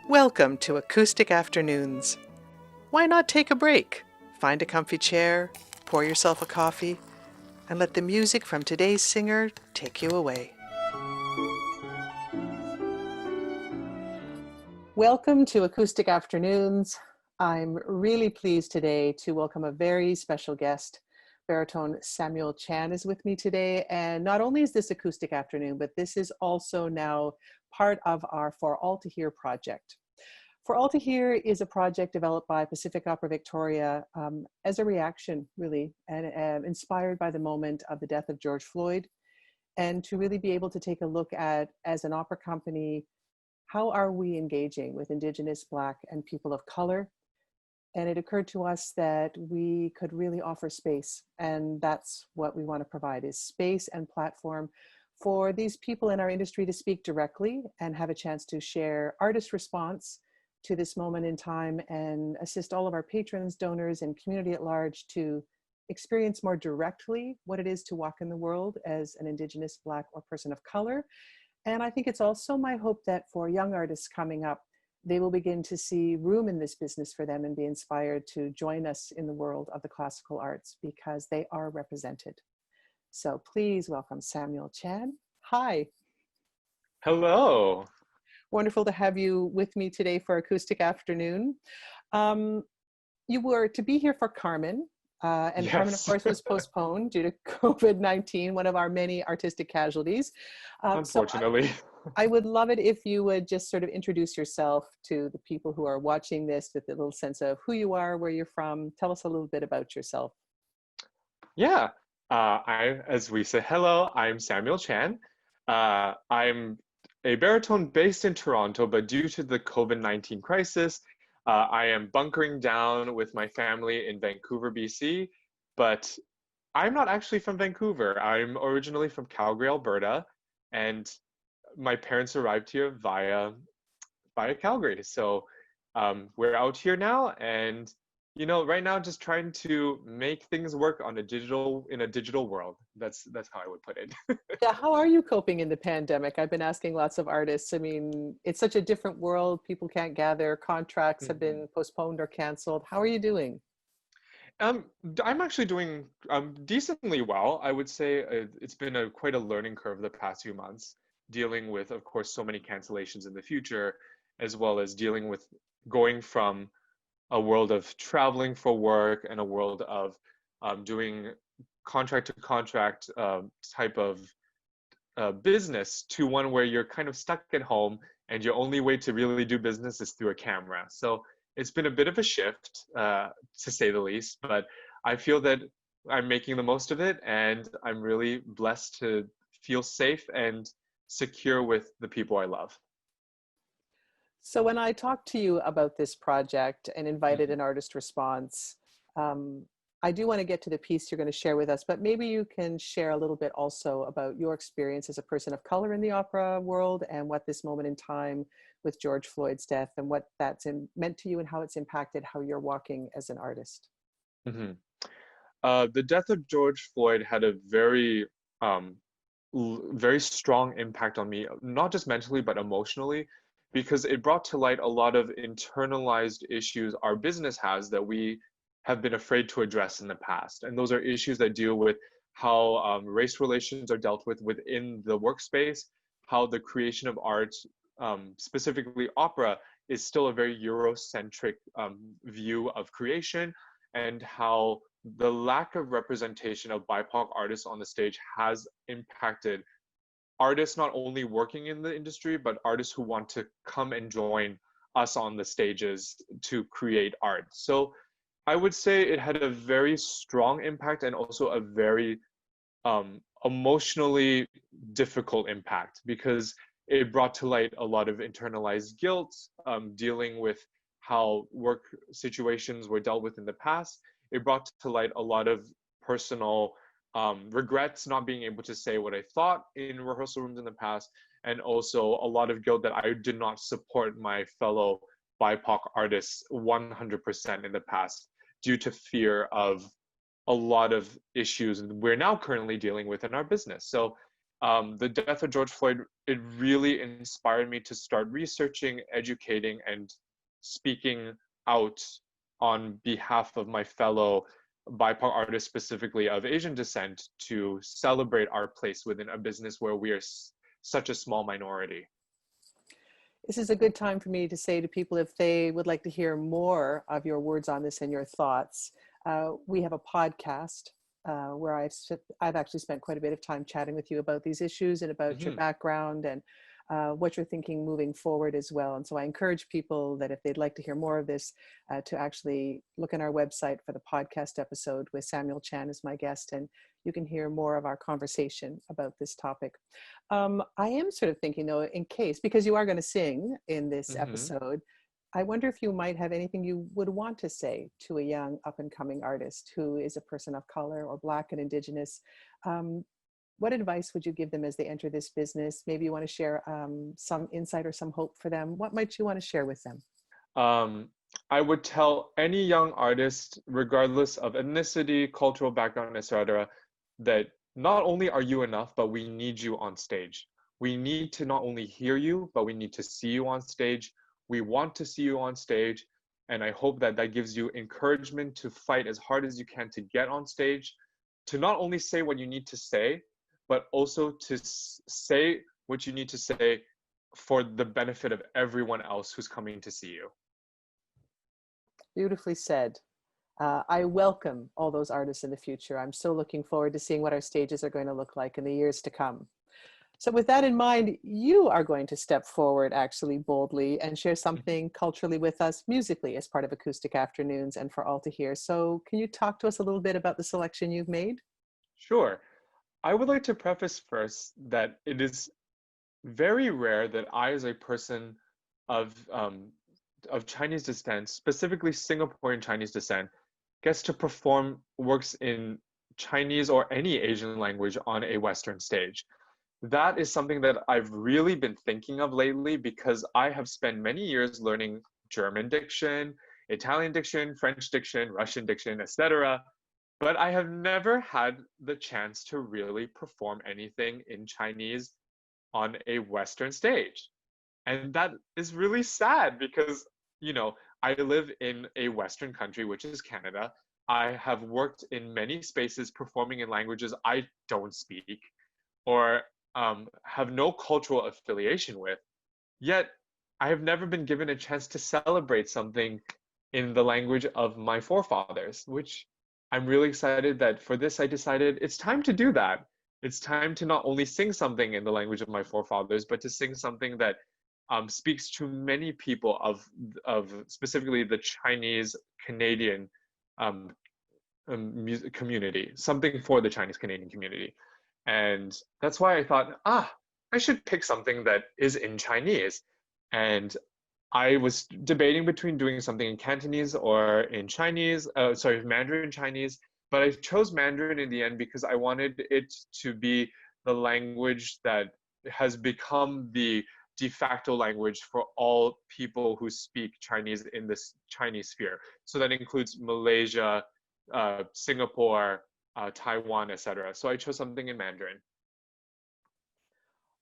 Welcome to Acoustic Afternoons. Why not take a break? Find a comfy chair, pour yourself a coffee, and let the music from today's singer take you away. Welcome to Acoustic Afternoons. I'm really pleased today to welcome a very special guest. Baritone Samuel Chan is with me today, and not only is this Acoustic Afternoon, but this is also now part of our For All to Hear project. For All to Hear is a project developed by Pacific Opera Victoria as a reaction, really, and inspired by the moment of the death of George Floyd, and to really be able to take a look at, as an opera company, how are we engaging with Indigenous, Black, and people of color? And it occurred to us that we could really offer space, and that's what we want to provide, is space and platform for these people in our industry to speak directly and have a chance to share artist response to this moment in time and assist all of our patrons, donors, and community at large to experience more directly what it is to walk in the world as an Indigenous, Black, or person of color. And I think it's also my hope that for young artists coming up, they will begin to see room in this business for them and be inspired to join us in the world of the classical arts because they are represented. So please welcome Samuel Chan. Hi. Hello. Wonderful to have you with me today for Acoustic Afternoon. You were to be here for Carmen, and yes. Carmen, of course, was postponed due to COVID-19, one of our many artistic casualties. Unfortunately. So I would love it if you would just sort of introduce yourself to the people who are watching this with a little sense of who you are, where you're from. Tell us a little bit about yourself. Yeah, as we say, hello, I'm Samuel Chan. I'm a baritone based in Toronto, but due to the COVID-19 crisis, I am bunkering down with my family in Vancouver, BC, but I'm not actually from Vancouver. I'm originally from Calgary, Alberta, and my parents arrived here via Calgary. So we're out here now, and right now just trying to make things work in a digital world. That's how I would put it. Yeah, how are you coping in the pandemic? I've been asking lots of artists. I mean, it's such a different world. People can't gather. Contracts have been postponed or canceled. How are you doing? I'm actually doing decently well. I would say it's been quite a learning curve the past few months, dealing with, of course, so many cancellations in the future, as well as dealing with going from a world of traveling for work and a world of doing contract to contract type of business to one where you're kind of stuck at home and your only way to really do business is through a camera. So it's been a bit of a shift, to say the least, but I feel that I'm making the most of it, and I'm really blessed to feel safe and secure with the people I love. So when I talked to you about this project and invited an artist response, I do want to get to the piece you're going to share with us, but maybe you can share a little bit also about your experience as a person of color in the opera world and what this moment in time with George Floyd's death and what that's meant to you and how it's impacted how you're walking as an artist. The death of George Floyd had a very, very strong impact on me, not just mentally, but emotionally, because it brought to light a lot of internalized issues our business has that we have been afraid to address in the past. And those are issues that deal with how race relations are dealt with within the workspace, how the creation of art, specifically opera, is still a very Eurocentric view of creation, and how the lack of representation of BIPOC artists on the stage has impacted artists not only working in the industry, but artists who want to come and join us on the stages to create art. So I would say it had a very strong impact and also a very emotionally difficult impact, because it brought to light a lot of internalized guilt, dealing with how work situations were dealt with in the past. It brought to light a lot of personal regrets, not being able to say what I thought in rehearsal rooms in the past, and also a lot of guilt that I did not support my fellow BIPOC artists 100% in the past due to fear of a lot of issues we're now currently dealing with in our business. So the death of George Floyd, it really inspired me to start researching, educating, and speaking out on behalf of my fellow BIPOC artists, specifically of Asian descent, to celebrate our place within a business where we are such a small minority. This is a good time for me to say to people, if they would like to hear more of your words on this and your thoughts, we have a podcast where I've actually spent quite a bit of time chatting with you about these issues and about your background and what you're thinking moving forward as well. And so I encourage people that if they'd like to hear more of this, to actually look on our website for the podcast episode with Samuel Chan as my guest, and you can hear more of our conversation about this topic. I am sort of thinking though, in case, because you are going to sing in this episode, I wonder if you might have anything you would want to say to a young up and coming artist who is a person of color or Black and Indigenous. What advice would you give them as they enter this business? Maybe you want to share some insight or some hope for them. What might you want to share with them? I would tell any young artist, regardless of ethnicity, cultural background, etc., that not only are you enough, but we need you on stage. We need to not only hear you, but we need to see you on stage. We want to see you on stage. And I hope that that gives you encouragement to fight as hard as you can to get on stage, to not only say what you need to say, but also to say what you need to say for the benefit of everyone else who's coming to see you. Beautifully said. I welcome all those artists in the future. I'm so looking forward to seeing what our stages are going to look like in the years to come. So with that in mind, you are going to step forward actually boldly and share something culturally with us musically as part of Acoustic Afternoons and for all to hear. So can you talk to us a little bit about the selection you've made? Sure. I would like to preface first that it is very rare that I, as a person of Chinese descent, specifically Singaporean Chinese descent, gets to perform works in Chinese or any Asian language on a Western stage. That is something that I've really been thinking of lately, because I have spent many years learning German diction, Italian diction, French diction, Russian diction, etc. But I have never had the chance to really perform anything in Chinese on a Western stage. And that is really sad because, you know, I live in a Western country, which is Canada. I have worked in many spaces performing in languages I don't speak or have no cultural affiliation with. Yet, I have never been given a chance to celebrate something in the language of my forefathers, which I'm really excited that for this I decided it's time to do that. It's time to not only sing something in the language of my forefathers, but to sing something that speaks to many people of specifically the Chinese Canadian music community, something for the Chinese Canadian community. And that's why I thought, I should pick something that is in Chinese. And I was debating between doing something in Cantonese or in Chinese, Mandarin Chinese, but I chose Mandarin in the end because I wanted it to be the language that has become the de facto language for all people who speak Chinese in this Chinese sphere. So that includes Malaysia, Singapore, Taiwan, etc. So I chose something in Mandarin.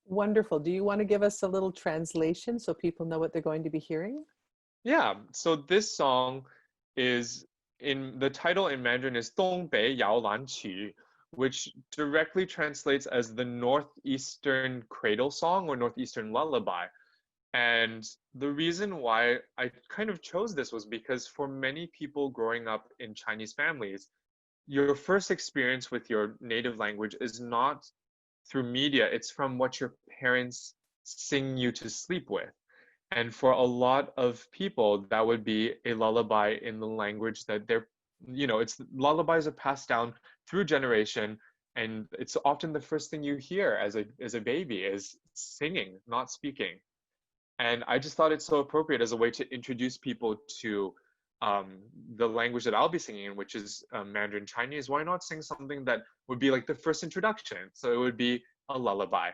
Wonderful. Do you want to give us a little translation so people know what they're going to be hearing? Yeah, so this song is the title in Mandarin is 东北摇篮曲, which directly translates as the North Eastern Cradle Song or North Eastern Lullaby. And the reason why I kind of chose this was because for many people growing up in Chinese families, your first experience with your native language is not through media, it's from what your parents sing you to sleep with. And for a lot of people, that would be a lullaby in the language that they're, it's lullabies are passed down through generation. And it's often the first thing you hear as a baby is singing, not speaking. And I just thought it's so appropriate as a way to introduce people to the language that I'll be singing in, which is Mandarin Chinese. Why not sing something that would be like the first introduction? So it would be a lullaby.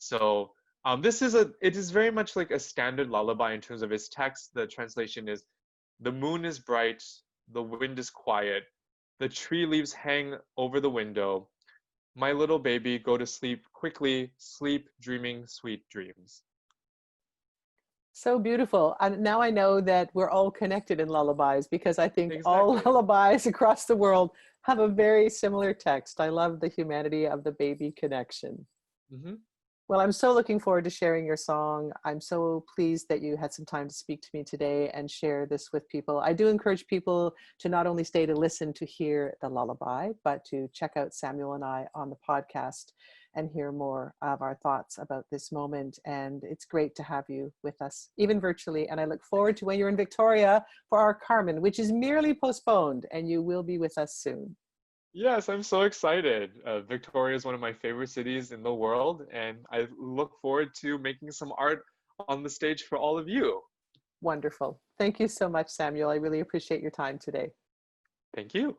So it is very much like a standard lullaby in terms of its text. The translation is, the moon is bright, the wind is quiet, the tree leaves hang over the window, My little baby, go to sleep quickly, sleep, dreaming sweet dreams. So beautiful. And now I know that we're all connected in lullabies because I think all Exactly. lullabies across the world have a very similar text. I love the humanity of the baby connection. Hmm. Well, I'm so looking forward to sharing your song. I'm so pleased that you had some time to speak to me today and share this with people. I do encourage people to not only stay to listen to hear the lullaby, but to check out Samuel and I on the podcast and hear more of our thoughts about this moment. And it's great to have you with us, even virtually. And I look forward to when you're in Victoria for our Carmen, which is merely postponed, and you will be with us soon. Yes, I'm so excited. Victoria is one of my favorite cities in the world, and I look forward to making some art on the stage for all of you. Wonderful. Thank you so much, Samuel. I really appreciate your time today. Thank you.